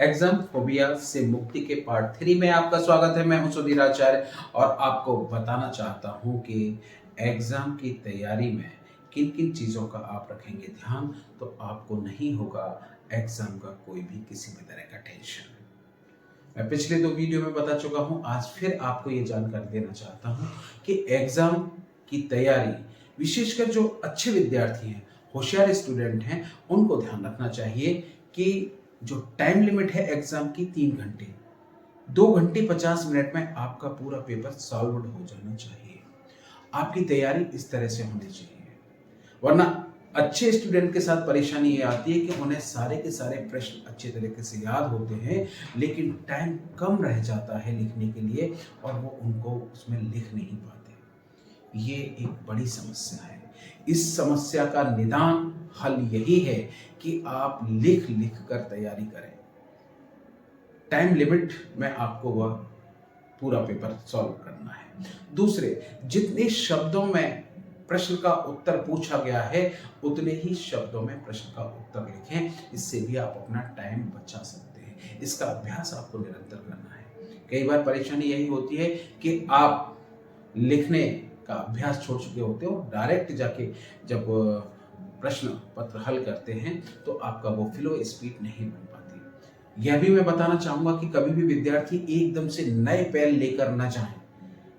Exam phobia से मुक्ति के पार्ट 3 में आपका स्वागत है। मैं हूं सुधीर आचार्य और आपको बताना चाहता हूं कि एग्जाम की तैयारी में किन किन चीज़ों का आप रखेंगे ध्यान, तो आपको नहीं होगा एग्जाम का कोई भी किसी भी तरह का टेंशन। मैं पिछले 2 वीडियो में बता चुका हूं, आज फिर आपको ये जानकारी देना चाहता हूं कि एग्जाम की तैयारी विशेषकर जो अच्छे विद्यार्थी हैं, होशियार स्टूडेंट हैं, उनको ध्यान रखना चाहिए कि जो टाइम लिमिट है एग्जाम की 3 घंटे, 2 घंटे 50 मिनट में आपका पूरा पेपर सॉल्व्ड हो जाना चाहिए। आपकी तैयारी इस तरह से होनी चाहिए, वरना अच्छे स्टूडेंट के साथ परेशानी ये आती है कि उन्हें सारे के सारे प्रश्न अच्छे तरीके से याद होते हैं, लेकिन टाइम कम रह जाता है लिखने के लिए और वो उनको उसमें लिख नहीं पाते। ये एक बड़ी समस्या है। इस समस्या का निदान हल यही है कि आप लिख लिख कर तैयारी करें। टाइम लिमिट में आपको वह पूरा पेपर सॉल्व करना है। दूसरे, जितने शब्दों में प्रश्न का उत्तर पूछा गया है उतने ही शब्दों में प्रश्न का उत्तर लिखें। इससे भी आप अपना टाइम बचा सकते हैं। इसका अभ्यास आपको निरंतर करना है। कई बार परेशानी यही होती है कि आप लिखने का अभ्यास छोड़ चुके होते हो, डायरेक्ट जाके जब प्रश्न पत्र हल करते हैं तो आपका वो फ्लो स्पीड नहीं बन पाती। यह भी मैं बताना चाहूंगा कि कभी भी विद्यार्थी एकदम से नए पेन लेकर न जाएं।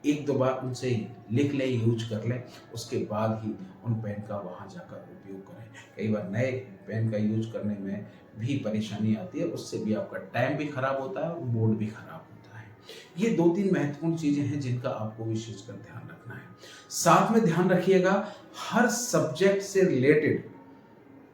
1-2 बार उनसे लिख लें, यूज कर लें, उसके बाद ही उन पेन का वहां जाकर उपयोग करें। कई बार नए पेन का यूज करने में भी परेशानी आती है, उससे भी आपका टाइम भी खराब होता है और मूड भी खराब होता है। ये 2-3 महत्वपूर्ण चीजें हैं जिनका आपको विशेषकर ध्यान रखना है। साथ में ध्यान रखिएगा, हर सब्जेक्ट से रिलेटेड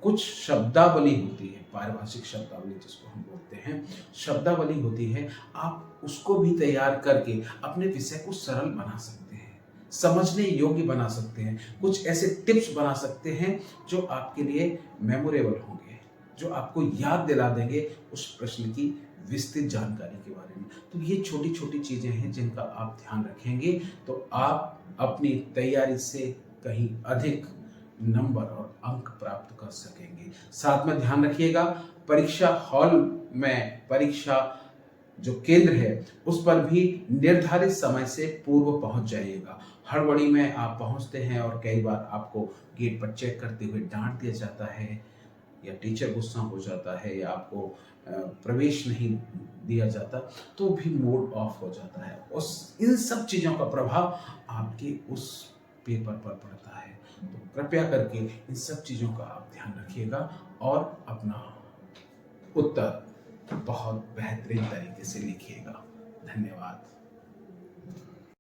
कुछ शब्दावली होती है, पारिभाषिक शब्दावली जिसको हम बोलते हैं, शब्दावली होती है। आप उसको भी तैयार करके अपने विषय को सरल बना सकते हैं, समझने योग्य बना सकते हैं। कुछ ऐसे टिप्स बना सकते हैं जो आपके लिए मेमोरेबल होंगे, जो आपको याद दिला देंगे उस प्रश्न की विस्तृत जानकारी के बारे में। तो ये छोटी छोटी चीजें हैं जिनका आप ध्यान रखेंगे तो आप अपनी तैयारी से कहीं अधिक नंबर और अंक प्राप्त कर सकेंगे। साथ में ध्यान रखिएगा, परीक्षा हॉल में परीक्षा जो केंद्र है उस पर भी निर्धारित समय से पूर्व पहुंच जाइएगा। हड़बड़ी में आप पहुंचते हैं और कई बार आपको गेट पर चेक करते हुए डांट दिया जाता है, या टीचर गुस्सा हो जाता है, या आपको प्रवेश नहीं दिया जाता, तो भी मूड ऑफ हो जाता है। उस इन सब चीज़ों का प्रभाव आपके उस पेपर पर पड़ता है। तो कृपया करके इन सब चीज़ों का आप ध्यान रखिएगा और अपना उत्तर बहुत बेहतरीन तरीके से लिखिएगा। धन्यवाद।